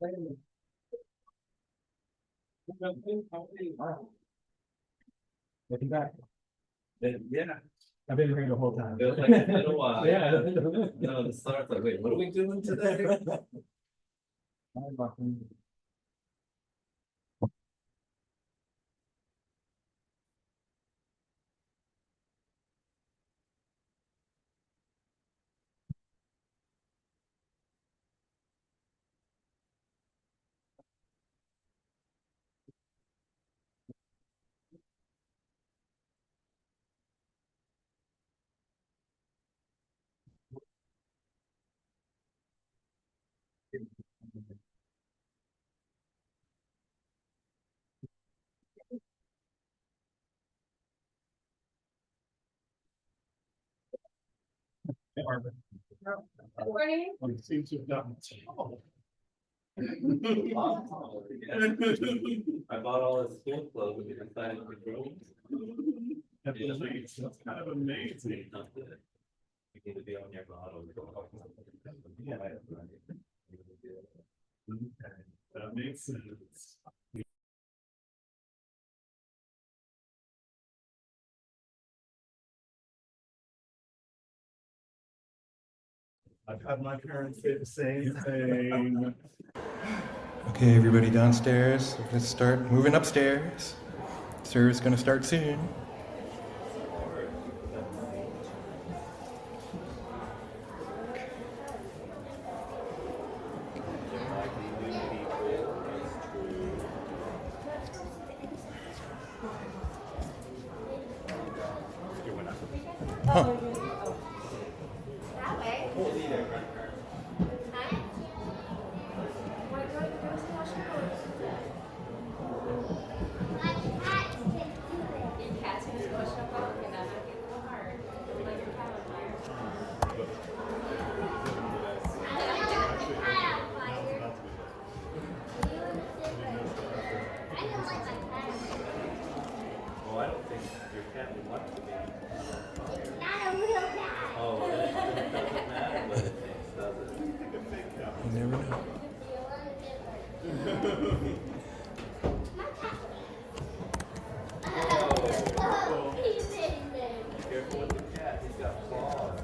Welcome back. Yeah, I've been here the whole time. it was like a little while. Yeah. No, the star's like, wait, what are we doing today? Good morning. It seems to have gotten tall. I bought all his school clothes and decided to grow. That's kind of amazing. You need to be on your bottom. Yeah. That makes sense. I've had my parents say the same thing. Okay, everybody downstairs. Let's start moving upstairs. Service gonna start soon. Huh. Well, I don't think your cat would want to be. Not a real cat. Oh, it doesn't matter what it thinks, does it? You never know. Whoa. Careful with the cat, he's got claws.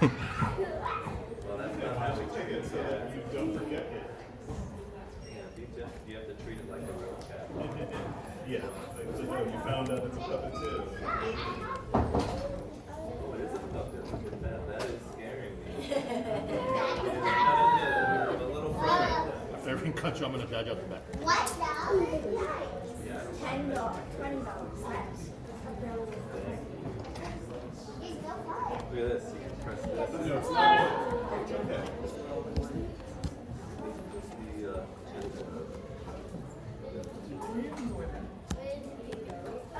Well, that's not how we take it, so that You don't forget it. you have to treat it like a real cat. Yeah, like, you found out it's a puppet too. Oh, it is a puppet, look at that, that is scaring me. A little friend. If I ever cut you, I'm gonna badge out the back. What now? $10, $20. Look at this, you can press this. No, it's not. It's okay.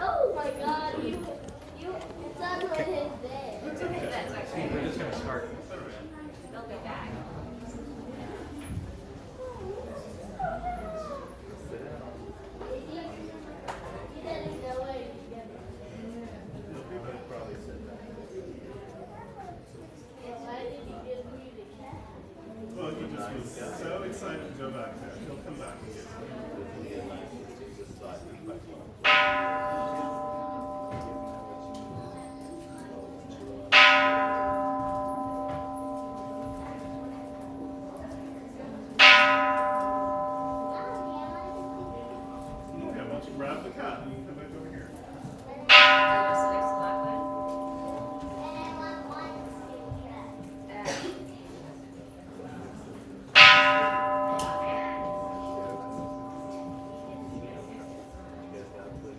Oh my God! It's under his bed. We're just gonna start. They'll be back. He doesn't know where he's going. Why did he give me the cat? Well, he just was so excited to go back there. He'll come back and get Okay, why don't you grab the cat and you can come back over here. You guys have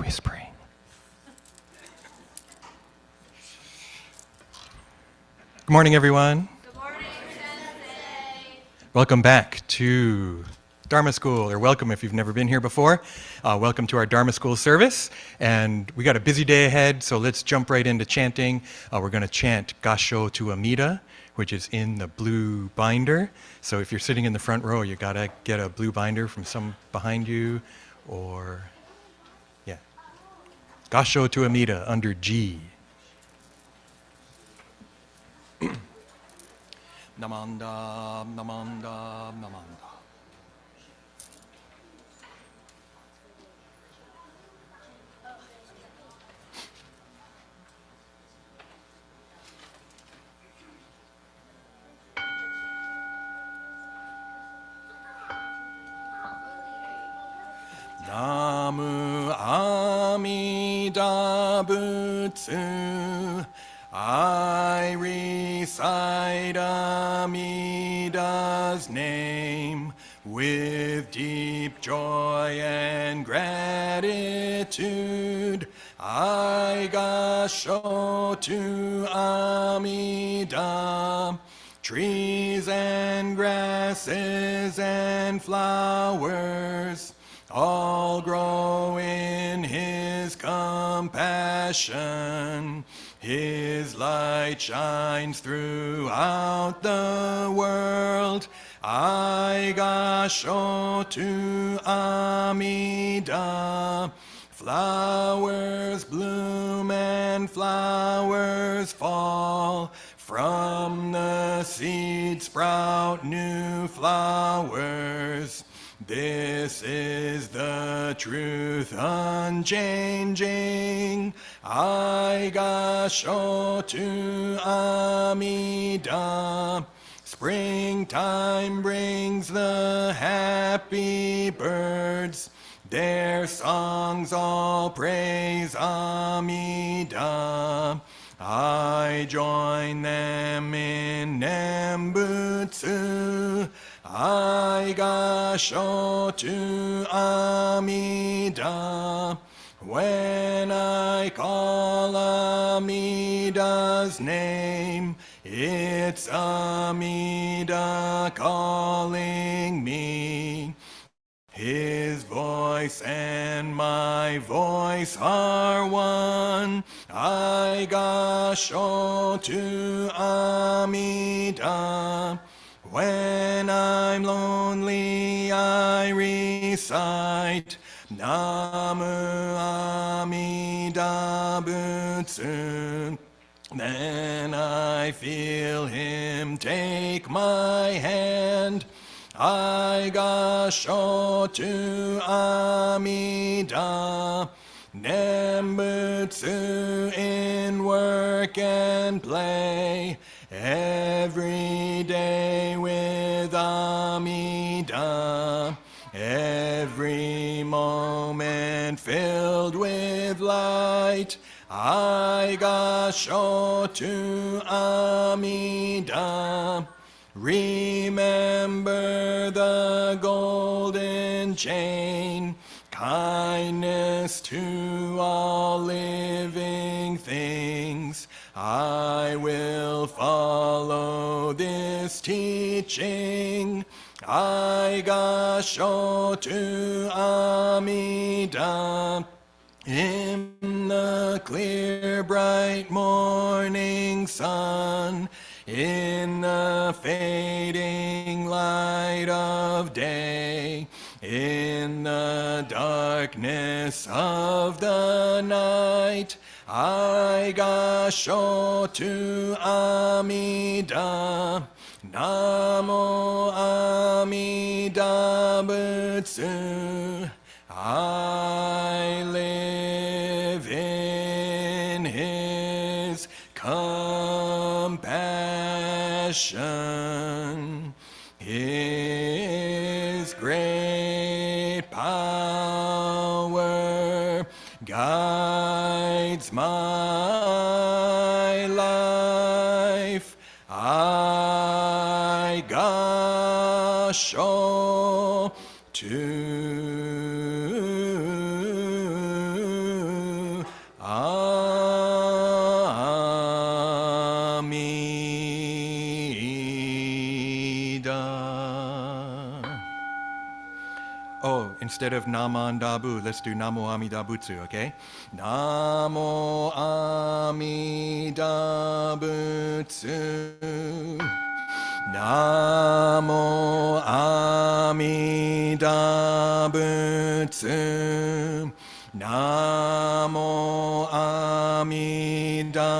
whispering. Good morning, everyone. Good morning, Sensei. Welcome back to Dharma School, or welcome if you've never been here before. Welcome to our Dharma School service. And we got a busy day ahead, so let's jump right into chanting. We're going to chant Gassho to Amida, which is in the blue binder. So if you're sitting in the front row, you got to get a blue binder from some behind you, or, yeah. Gassho to Amida under G. Namanda, namanda, namanda. Namu Amida Butsu. I recite Amida's name with deep joy and gratitude. I Gassho to Amida. Trees and grasses and flowers all grow in his compassion. His light shines throughout the world. I Gassho to Amida. Flowers bloom and flowers fall. From the seed sprout new flowers. This is the truth unchanging. I Gassho to Amida. Springtime brings the happy birds. Their songs all praise Amida. I join them in Nembutsu. I Gassho to Amida. When I call Amida's name, it's Amida calling me. His voice and my voice are one. I Gassho to Amida. When I'm lonely, I recite Namu Amida Butsu. Then I feel him take my hand. I Gassho to Amida. Nembutsu in work and play. Every day with Amida. Every moment filled with light. I Gassho to Amida. Remember the golden chain, kindness to all living things. I will follow this teaching. I Gassho to Amida. In the clear bright morning sun, in the fading light of day, in the darkness of the night, I Gassho to Amida. Namo Amida Butsu. I live in his compassion. His great power guides my life. I Gassho to Oh, instead of Naman Dabu, let's do Namo Amida Butsu, okay? Namo Amida Butsu. Namo Amida Butsu. Namo Amida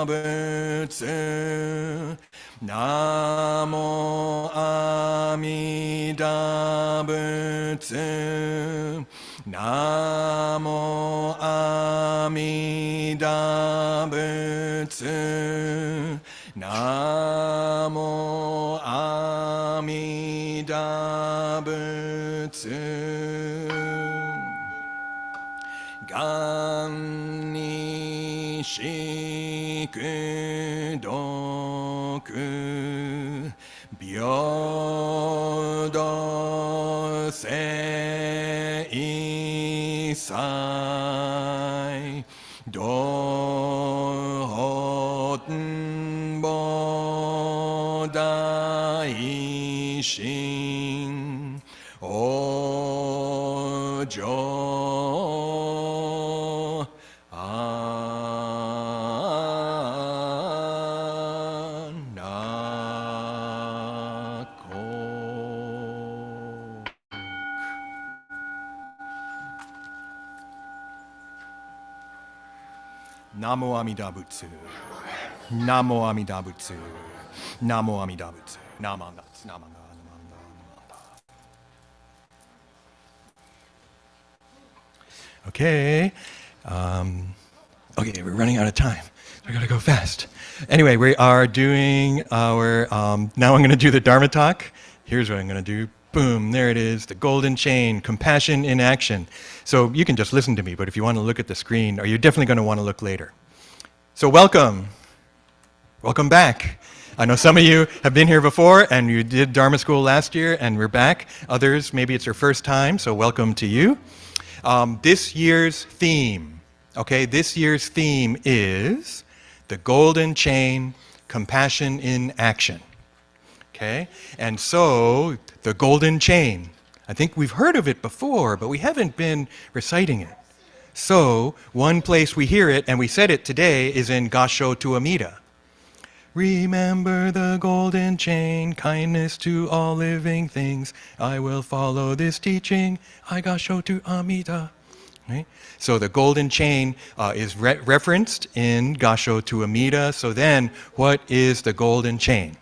Butsu. Namo Amida Butsu. Namo Amida Butsu. Namo Amida Butsu. Ganni shikudoku byodo seisai dohoten bodaishin ojo Namo Amida Butsu. Namo Amida Butsu. Namo Amida Butsu. Namanda. Namanda. Okay. Okay, we're running out of time. We gotta go fast. Anyway, we are doing our, now I'm gonna do the Dharma talk. Here's what I'm gonna do. Boom, there it is, the golden chain, compassion in action. So you can just listen to me, but if you want to look at the screen, or you're definitely going to want to look later. So welcome. Welcome back. I know some of you have been here before, and you did Dharma School last year, and we're back. Others, maybe it's your first time, so welcome to you. This year's theme is the golden chain, compassion in action. Okay, and so the golden chain, I think we've heard of it before, but we haven't been reciting it. So one place we hear it, and we said it today, is in Gassho to Amida. Remember the golden chain, kindness to all living things. I will follow this teaching. I Gassho to Amida. Right? So the golden chain is referenced in Gassho to Amida. So then, what is the golden chain?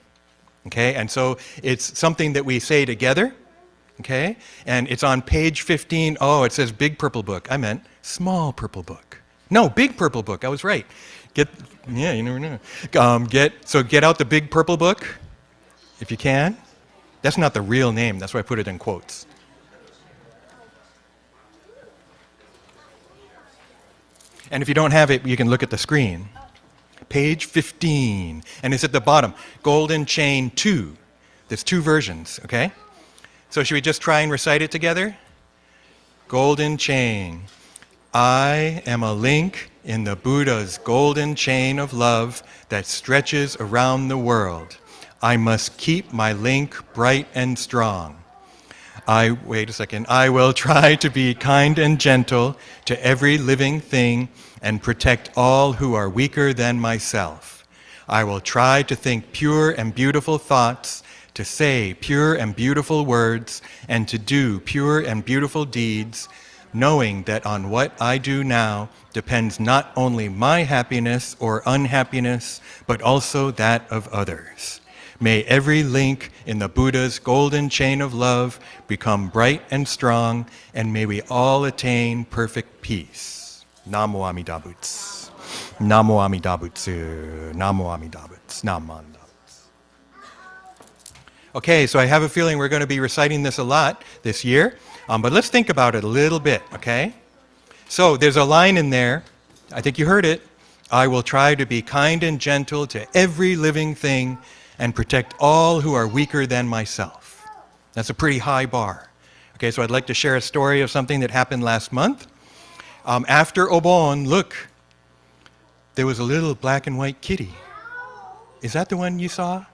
Okay, and so it's something that we say together, okay? And it's on page 15. Oh, it says big purple book. I meant small purple book. No, big purple book. I was right. Yeah, you never know. Get out the big purple book, if you can. That's not the real name. That's why I put it in quotes. And if you don't have it, you can look at the screen. Page 15, and it's at the bottom, Golden Chain 2. There's two versions, okay? So should we just try and recite it together? Golden chain. I am a link in the Buddha's golden chain of love that stretches around the world. I must keep my link bright and strong. Wait a second. I will try to be kind and gentle to every living thing and protect all who are weaker than myself. I will try to think pure and beautiful thoughts, to say pure and beautiful words, and to do pure and beautiful deeds, knowing that on what I do now depends not only my happiness or unhappiness, but also that of others. May every link in the Buddha's golden chain of love become bright and strong, and may we all attain perfect peace. Namo Amida Butsu. Namo Amida Butsu. Namo Amida Butsu. Namo Amida Butsu. Okay, so I have a feeling we're going to be reciting this a lot this year, but let's think about it a little bit, okay? So there's a line in there, I think you heard it. I will try to be kind and gentle to every living thing and protect all who are weaker than myself. That's a pretty high bar. Okay, so I'd like to share a story of something that happened last month. After Obon, look, there was a little black and white kitty. Is that the one you saw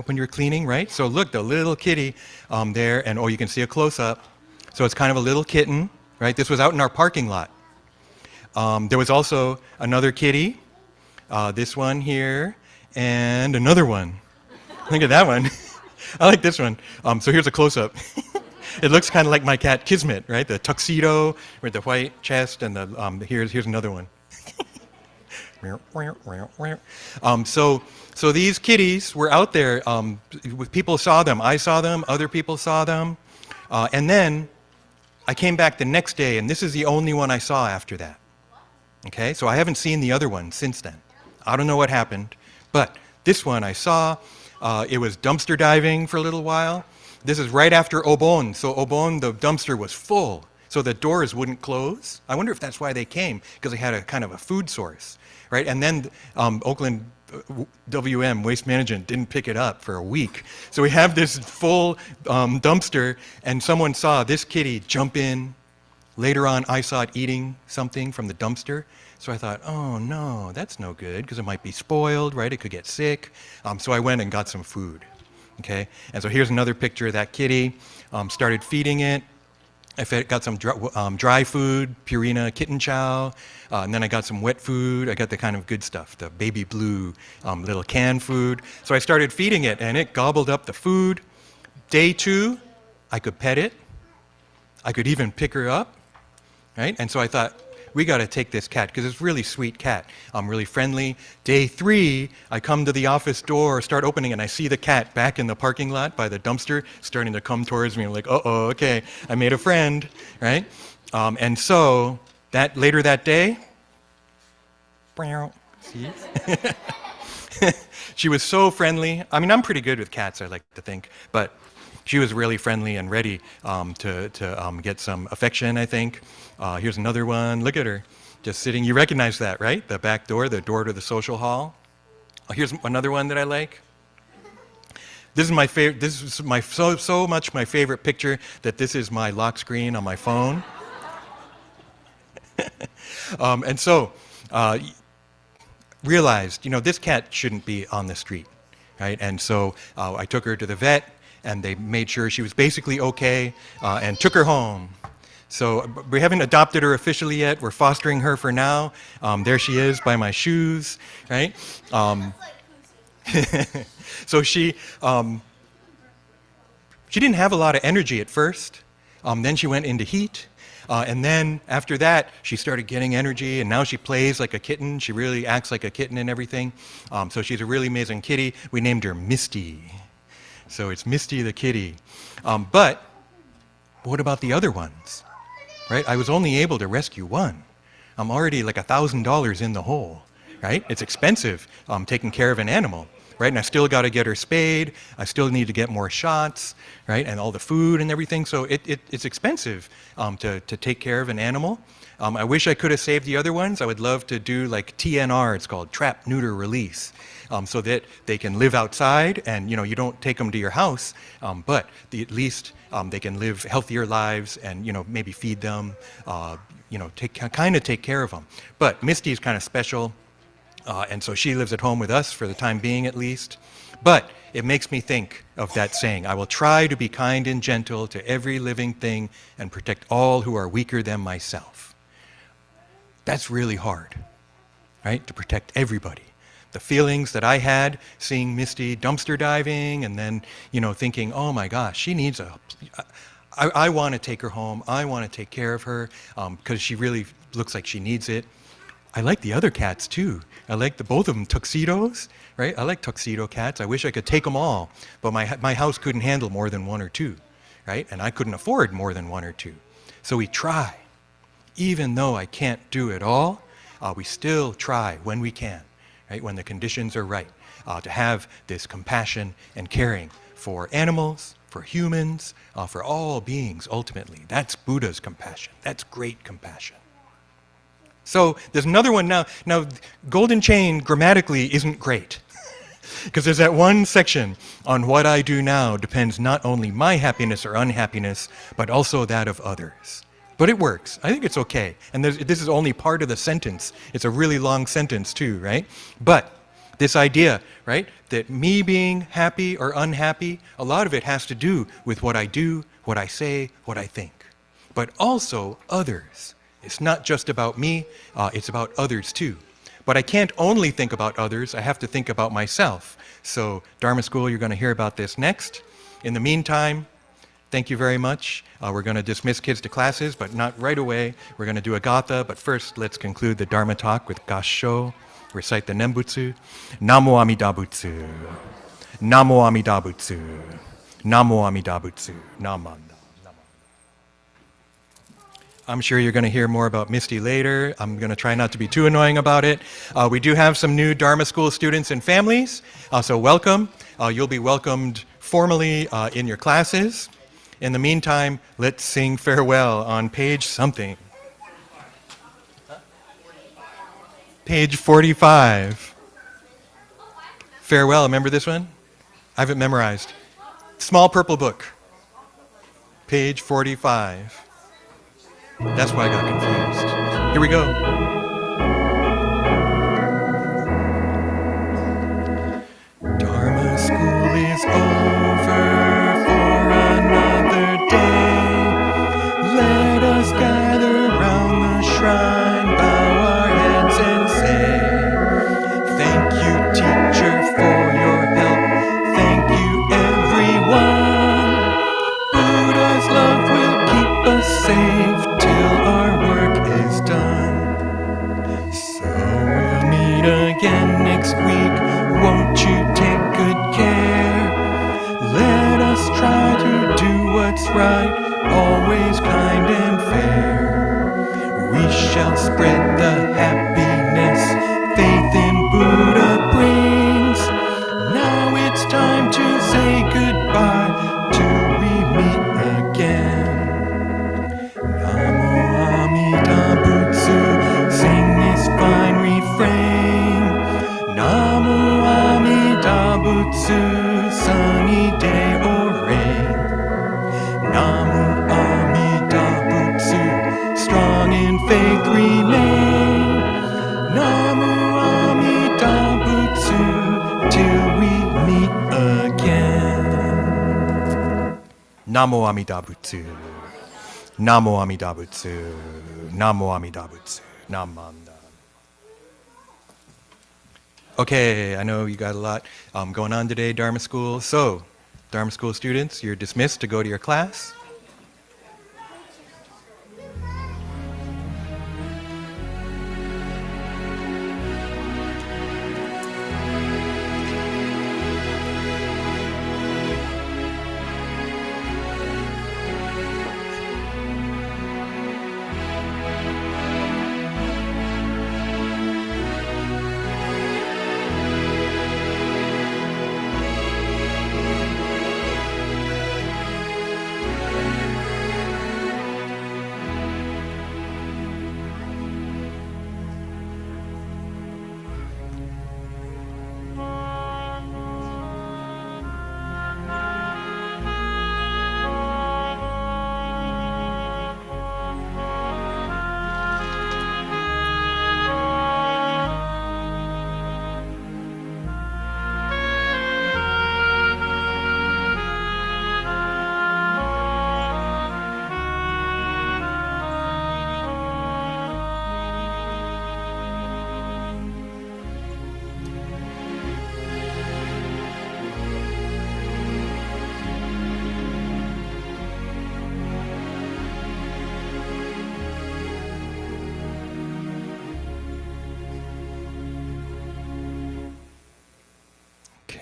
when you were cleaning, right? So look, the little kitty there, and oh, you can see a close-up. So it's kind of a little kitten, right? This was out in our parking lot. There was also another kitty, this one here, and another one. Look at that one. I like this one. So here's a close-up. It looks kind of like my cat Kismet, right? The tuxedo with the white chest, and the here's another one. So these kitties were out there. People saw them. I saw them. Other people saw them. And then I came back the next day, and this is the only one I saw after that. Okay, so I haven't seen the other one since then. I don't know what happened, but this one I saw. It was dumpster diving for a little while. This is right after Obon. So Obon, the dumpster was full, so the doors wouldn't close. I wonder if that's why they came, because they had a kind of a food source, right? And then Oakland WM, Waste Management, didn't pick it up for a week. So we have this full dumpster, and someone saw this kitty jump in. Later on, I saw it eating something from the dumpster. So I thought, oh no, that's no good, because it might be spoiled, right? It could get sick. So I went and got some food. Okay, and so here's another picture of that kitty. Started feeding it. Got some dry food, Purina kitten chow, and then I got some wet food. I got the kind of good stuff, the baby blue little canned food. So I started feeding it, and it gobbled up the food. Day 2, I could pet it. I could even pick her up, right? And so I thought, we got to take this cat, because it's a really sweet cat, really friendly. Day 3, I come to the office door, start opening, and I see the cat back in the parking lot by the dumpster, starting to come towards me. I'm like, uh-oh, okay, I made a friend, right? And so later that day, see? She was so friendly. I mean, I'm pretty good with cats, I like to think, but she was really friendly and ready to get some affection, I think. Here's another one. Look at her, just sitting. You recognize that, right? The back door, the door to the social hall. Here's another one that I like. This is my favorite. This is my so much my favorite picture that this is my lock screen on my phone. And so realized, this cat shouldn't be on the street, right? And so I took her to the vet, and they made sure she was basically okay, and took her home. So we haven't adopted her officially yet. We're fostering her for now. There she is by my shoes, right? So she didn't have a lot of energy at first. Then she went into heat. And then after that, she started getting energy, and now she plays like a kitten. She really acts like a kitten and everything. So she's a really amazing kitty. We named her Misty. So it's Misty the kitty. But what about the other ones? Right? I was only able to rescue one. I'm already like $1,000 in the hole, right? It's expensive taking care of an animal, right? And I still got to get her spayed. I still need to get more shots, right? And all the food and everything. So it's expensive to take care of an animal. I wish I could have saved the other ones. I would love to do like TNR, it's called Trap, Neuter, Release, so that they can live outside and, you don't take them to your house, but at least they can live healthier lives and, maybe feed them, take care of them. But Misty's kind of special, and so she lives at home with us for the time being at least. But it makes me think of that saying, I will try to be kind and gentle to every living thing and protect all who are weaker than myself. That's really hard, right? To protect everybody. The feelings that I had seeing Misty dumpster diving and then, thinking, oh my gosh, she needs I want to take her home. I want to take care of her because she really looks like she needs it. I like the other cats too. I like both of them tuxedos, right? I like tuxedo cats. I wish I could take them all, but my house couldn't handle more than 1 or 2, right? And I couldn't afford more than 1 or 2. So we try. Even though I can't do it all, we still try when we can, right? When the conditions are right, to have this compassion and caring for animals, for humans, for all beings ultimately. That's Buddha's compassion. That's great compassion. So there's another one now. Now, Golden Chain grammatically isn't great. Because there's that one section on what I do now depends not only my happiness or unhappiness, but also that of others. But it works. I think it's okay. And this is only part of the sentence. It's a really long sentence too, right? But This idea, right, that me being happy or unhappy, a lot of it has to do with what I do, what I say, what I think. But also others. It's not just about me, it's about others too. But I can't only think about others, I have to think about myself. So Dharma School, you're going to hear about this next. In the meantime, thank you very much. We're going to dismiss kids to classes, but not right away. We're going to do a gatha, but first let's conclude the Dharma talk with Gassho. Recite the Nembutsu. Namo Amida Butsu. Namo Amida Butsu. Namo Amida Butsu. Namanda. I'm sure you're going to hear more about Misty later. I'm going to try not to be too annoying about it. We do have some new Dharma School students and families, so welcome. You'll be welcomed formally in your classes. In the meantime, let's sing farewell on page something. Page 45. Farewell, remember this one? I have it memorized. Small purple book. Page 45. That's why I got confused. Here we go. Dharma school is over for another day. Let us gather round the shrine, bow our heads and say, thank you, teacher, for your help. Thank you, everyone. Buddha's love will keep us safe till our work is done. So we'll meet again next week. Won't you take good care? Let us try to do what's right, always kind and fair. We shall spread the happiness faith in Buddha brings. Now it's time to say goodbye till we meet again. Namo Amida Butsu, sing this fine refrain. Namo Amida Butsu, sunny day or rain. Namo Amida Butsu, strong in faith remain. Namo Amida Butsu, till we meet again. Namo Amida Butsu. Namo Amida Butsu. Namo Amida Butsu. Namanda. Okay, I know you got a lot going on today, Dharma School. So, Dharma School students, you're dismissed to go to your class.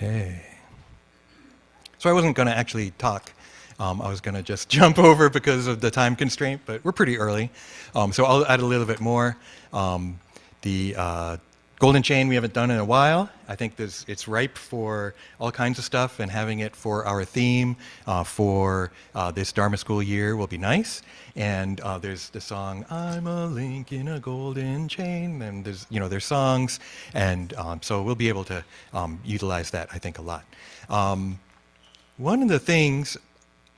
Okay. So I wasn't going to actually talk. I was going to just jump over because of the time constraint, but we're pretty early. So I'll add a little bit more. The golden chain we haven't done in a while. I think it's ripe for all kinds of stuff, and having it for our theme for this Dharma School year will be nice. And there's the song, I'm a link in a golden chain, and there's songs, and so we'll be able to utilize that, I think, a lot. One of the things,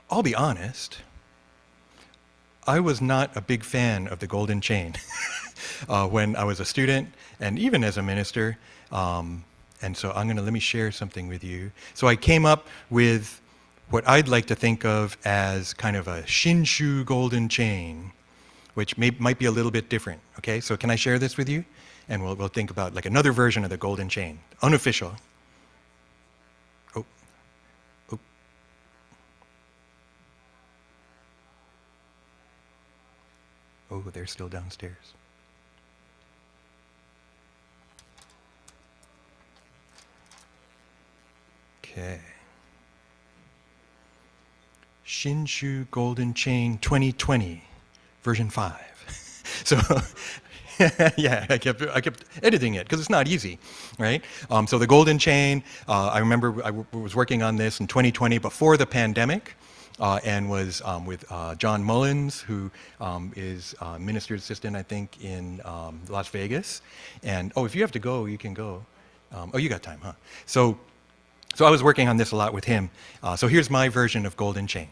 I'll be honest, I was not a big fan of the golden chain when I was a student and even as a minister. And so let me share something with you. So I came up with what I'd like to think of as kind of a Shinshu golden chain, which might be a little bit different. Okay, so can I share this with you? And we'll think about like another version of the golden chain, unofficial. Oh, oh. Oh, they're still downstairs. Okay. Shinshu Golden Chain 2020, version 5. So, yeah, I kept editing it because it's not easy, right? So the Golden Chain, I remember I was working on this in 2020 before the pandemic, and was with John Mullins, who is minister's assistant, I think, in Las Vegas. And if you have to go, you can go. You got time, huh? So I was working on this a lot with him. So here's my version of Golden Chain.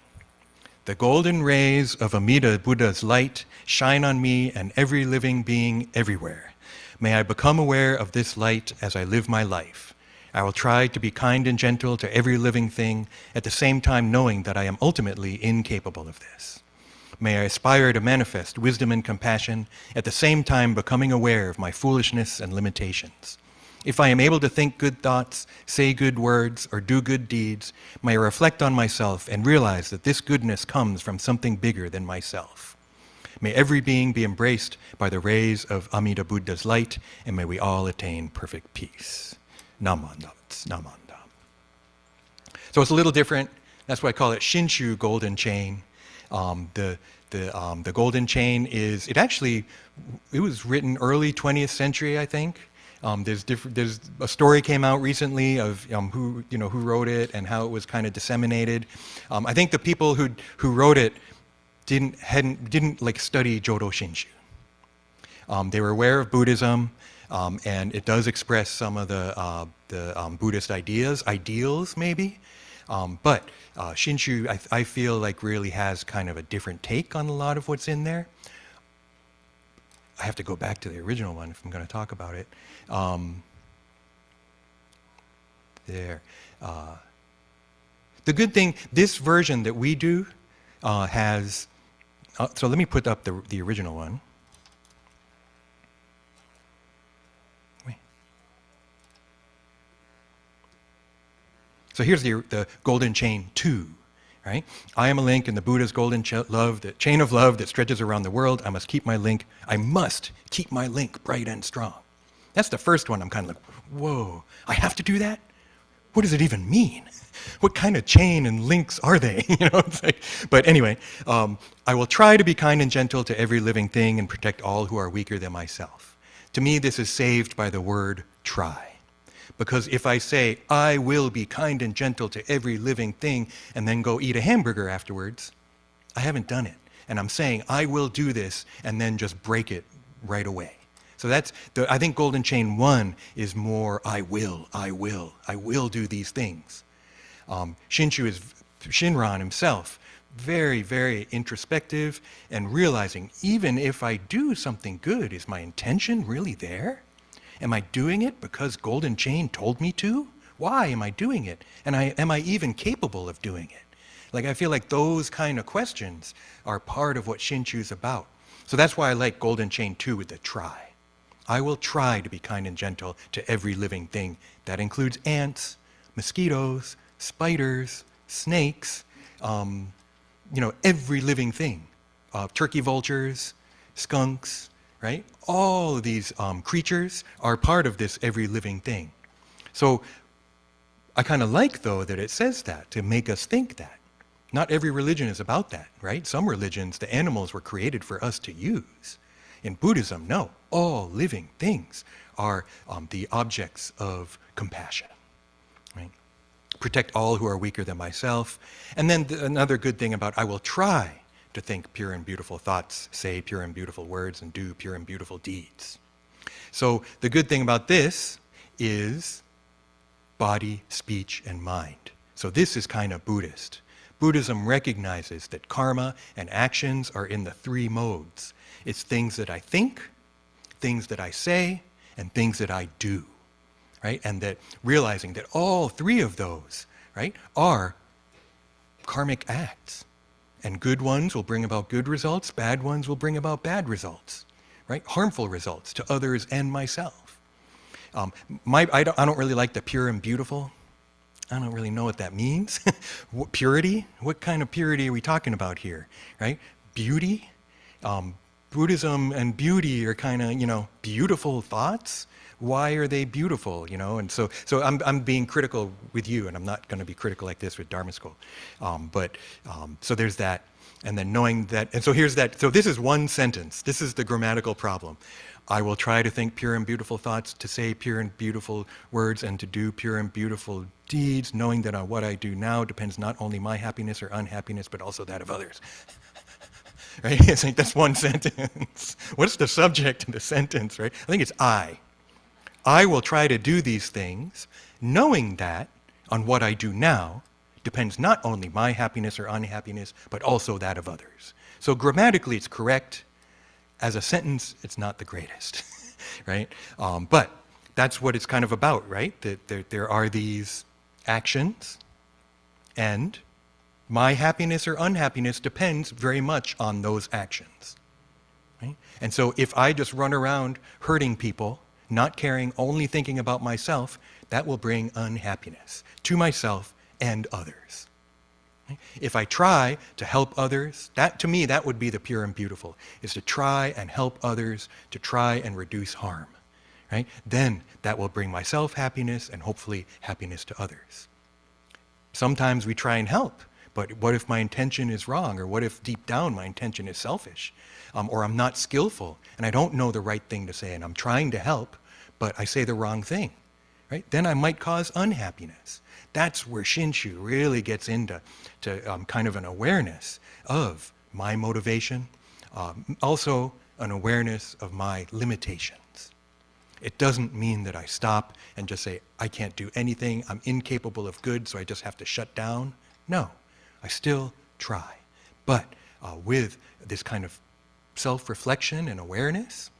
The golden rays of Amida Buddha's light shine on me and every living being everywhere. May I become aware of this light as I live my life. I will try to be kind and gentle to every living thing, at the same time knowing that I am ultimately incapable of this. May I aspire to manifest wisdom and compassion, at the same time becoming aware of my foolishness and limitations. If I am able to think good thoughts, say good words, or do good deeds, may I reflect on myself and realize that this goodness comes from something bigger than myself. May every being be embraced by the rays of Amida Buddha's light, and may we all attain perfect peace. Namandam. So it's a little different. That's why I call it Shinshu Golden Chain. The Golden Chain it was written early 20th century, I think. There's a story came out recently of who wrote it and how it was kind of disseminated. I think the people who wrote it didn't like study Jodo Shinshu. They were aware of Buddhism, and it does express some of the Buddhist ideals maybe. But Shinshu, I feel like really has kind of a different take on a lot of what's in there. I have to go back to the original one if I'm going to talk about it. The good thing, this version that we do has, so let me put up the original one. So here's the Golden Chain 2. Right? I am a link in the Buddha's golden chain of love that stretches around the world. I must keep my link bright and strong. That's the first one. I'm kind of like, whoa, I have to do that? What does it even mean? What kind of chain and links are they? It's like, but anyway, I will try to be kind and gentle to every living thing and protect all who are weaker than myself. To me, this is saved by the word try. Because if I say, I will be kind and gentle to every living thing, and then go eat a hamburger afterwards, I haven't done it. And I'm saying, I will do this, and then just break it right away. So I think Golden Chain 1 is more, I will do these things. Shinshu is Shinran himself, very, very introspective, and realizing, even if I do something good, is my intention really there? Am I doing it because Golden Chain told me to? Why am I doing it? And am I even capable of doing it? Like, I feel like those kind of questions are part of what Shinshu's about. So that's why I like Golden Chain 2 with the try. I will try to be kind and gentle to every living thing. That includes ants, mosquitoes, spiders, snakes, every living thing. Turkey vultures, skunks, right? All of these creatures are part of this every living thing. So I kind of like, though, that it says that, to make us think that. Not every religion is about that, right? Some religions, the animals were created for us to use. In Buddhism, no. All living things are the objects of compassion, right? Protect all who are weaker than myself. And then another good thing about I will try to think pure and beautiful thoughts, say pure and beautiful words, and do pure and beautiful deeds. So the good thing about this is body, speech, and mind. So this is kind of Buddhist. Buddhism recognizes that karma and actions are in the 3 modes. It's things that I think, things that I say, and things that I do. right? And that realizing that all three of those, right, are karmic acts. And good ones will bring about good results, bad ones will bring about bad results, right? Harmful results to others and myself. I don't really like the pure and beautiful. I don't really know what that means. Purity? What kind of purity are we talking about here, right? Beauty? Buddhism and beauty are kind of, beautiful thoughts. Why are they beautiful, And so I'm being critical with you, and I'm not going to be critical like this with Dharma School. So there's that, and then knowing that, and so here's that. So this is one sentence. This is the grammatical problem. I will try to think pure and beautiful thoughts, to say pure and beautiful words, and to do pure and beautiful deeds, knowing that on what I do now depends not only my happiness or unhappiness, but also that of others. Right? It's like that's one sentence. What's the subject of the sentence, right? I think it's I. I will try to do these things, knowing that on what I do now depends not only my happiness or unhappiness, but also that of others. So grammatically it's correct. As a sentence, it's not the greatest, right? But that's what it's kind of about, right? That there are these actions, and my happiness or unhappiness depends very much on those actions, right? And so if I just run around hurting people, not caring, only thinking about myself, that will bring unhappiness to myself and others. If I try to help others, that to me, that would be the pure and beautiful, is to try and help others, to try and reduce harm, right? Then that will bring myself happiness and hopefully happiness to others. Sometimes we try and help, but what if my intention is wrong? Or what if deep down my intention is selfish? Or I'm not skillful and I don't know the right thing to say and I'm trying to help, but I say the wrong thing, right? Then I might cause unhappiness. That's where Shinshu really gets into kind of an awareness of my motivation, also an awareness of my limitations. It doesn't mean that I stop and just say, I can't do anything, I'm incapable of good, so I just have to shut down. No, I still try. But with this kind of self-reflection and awareness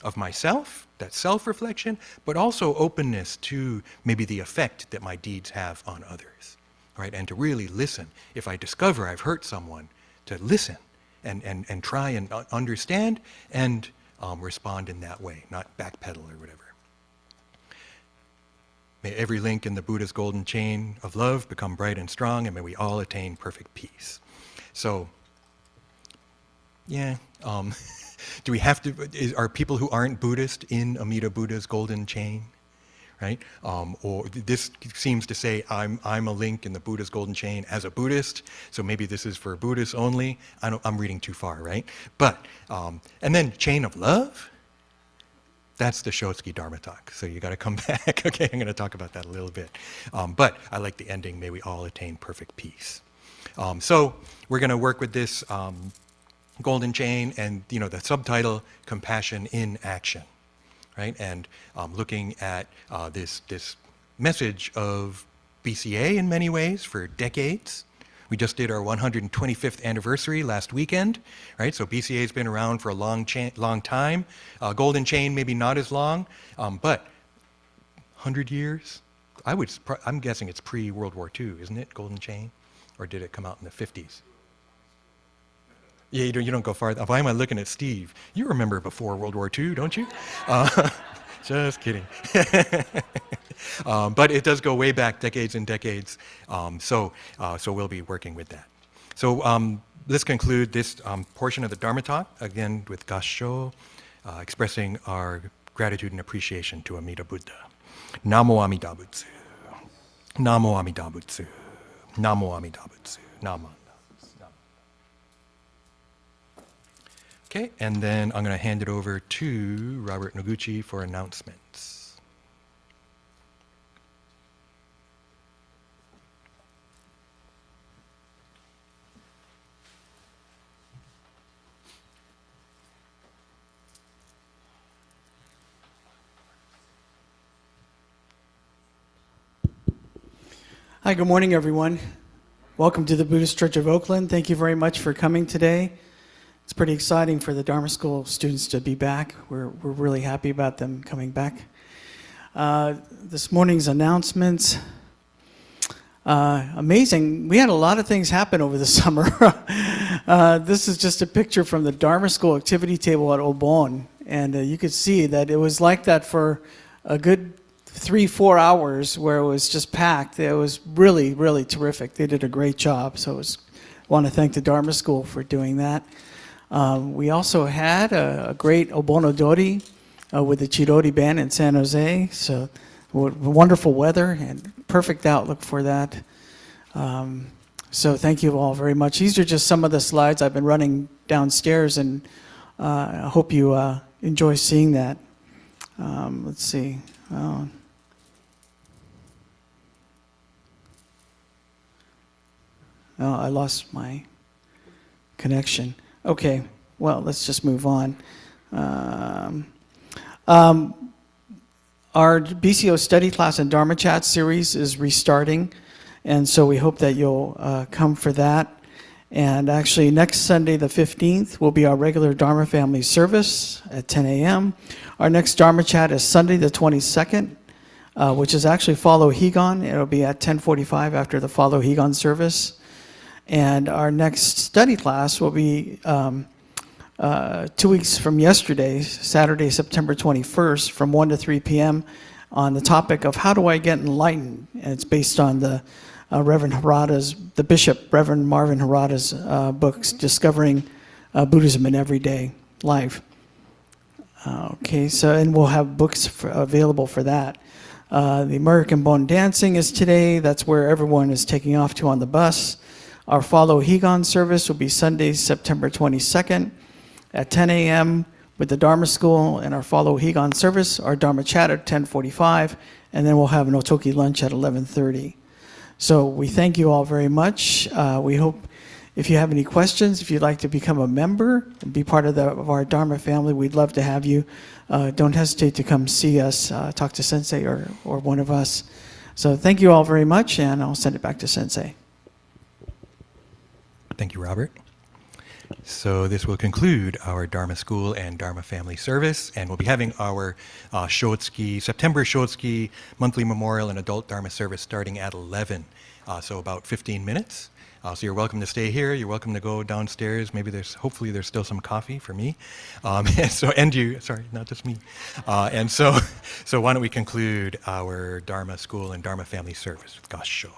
of myself, that self-reflection, but also openness to maybe the effect that my deeds have on others, right? And to really listen. If I discover I've hurt someone, to listen and try and understand and respond in that way, not backpedal or whatever. May every link in the Buddha's golden chain of love become bright and strong, and may we all attain perfect peace. So, yeah, do we have to, are people who aren't Buddhist in Amida Buddha's golden chain, right? Or this seems to say I'm a link in the Buddha's golden chain as a Buddhist, so maybe this is for Buddhists only. I'm reading too far, right? But, and then chain of love, that's the Shotsky Dharma talk, so you got to come back. Okay, I'm going to talk about that a little bit. But I like the ending, may we all attain perfect peace. So we're going to work with this golden chain and the subtitle, Compassion in Action, right? And looking at this message of BCA in many ways for decades. We just did our 125th anniversary last weekend, right? So BCA has been around for a long time. Golden chain maybe not as long, but 100 years? I'm guessing it's pre-World War II, isn't it, golden chain? Or did it come out in the 50s? Yeah, you don't go far. Why am I looking at Steve? You remember before World War II, don't you? Just kidding. But it does go way back, decades and decades. So we'll be working with that. So let's conclude this portion of the Dharma talk, again with Gassho, expressing our gratitude and appreciation to Amida Buddha. Namo Amida Butsu. Namo Amida Butsu. Namo Amida Butsu. Namo. Okay, and then I'm going to hand it over to Robert Noguchi for announcements. Hi, good morning, everyone. Welcome to the Buddhist Church of Oakland. Thank you very much for coming today. It's pretty exciting for the Dharma School students to be back. We're really happy about them coming back. This morning's announcements. Amazing. We had a lot of things happen over the summer. This is just a picture from the Dharma School activity table at Obon. And you could see that it was like that for a good 3-4 hours where it was just packed. It was really, really terrific. They did a great job. So I want to thank the Dharma School for doing that. We also had a great Obonodori with the Chirori Band in San Jose. So wonderful weather and perfect outlook for that. So thank you all very much. These are just some of the slides I've been running downstairs, and I hope you enjoy seeing that. Let's see. Oh, I lost my connection. Okay, well, let's just move on. Our BCO study class and Dharma Chat series is restarting, and so we hope that you'll come for that. And actually, next Sunday, the 15th, will be our regular Dharma family service at 10 a.m. Our next Dharma Chat is Sunday, the 22nd, which is actually Follow Higon. It'll be at 10:45 after the Follow Higon service. And our next study class will be 2 weeks from yesterday, Saturday, September 21st, from 1 to 3 p.m. on the topic of how do I get enlightened? And it's based on the Reverend Harada's, the Bishop Reverend Marvin Harada's books, Discovering Buddhism in Everyday Life. Okay, so, and we'll have books available for that. The American Bone Dancing is today. That's where everyone is taking off to on the bus. Our Follow Higon service will be Sunday, September 22nd at 10 a.m. with the Dharma School, and our Follow Higon service, our Dharma Chat at 10:45, and then we'll have an Otoki lunch at 11:30. So we thank you all very much. We hope if you have any questions, if you'd like to become a member and be part of our Dharma family, we'd love to have you. Don't hesitate to come see us, talk to Sensei or one of us. So thank you all very much, and I'll send it back to Sensei. Thank you, Robert. So this will conclude our Dharma School and Dharma Family Service, and we'll be having our September Shotsuki monthly memorial and adult Dharma service starting at 11, so about 15 minutes. So you're welcome to stay here. You're welcome to go downstairs. Maybe hopefully there's still some coffee for me. Sorry, not just me. And so why don't we conclude our Dharma School and Dharma Family Service with Gassho.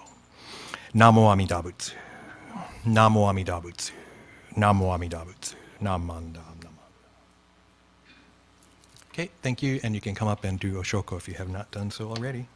Namo Amida Butsu. Namo Amida Butsu. Namo Amida Butsu. Namanda. Okay, thank you, and you can come up and do Oshoko if you have not done so already.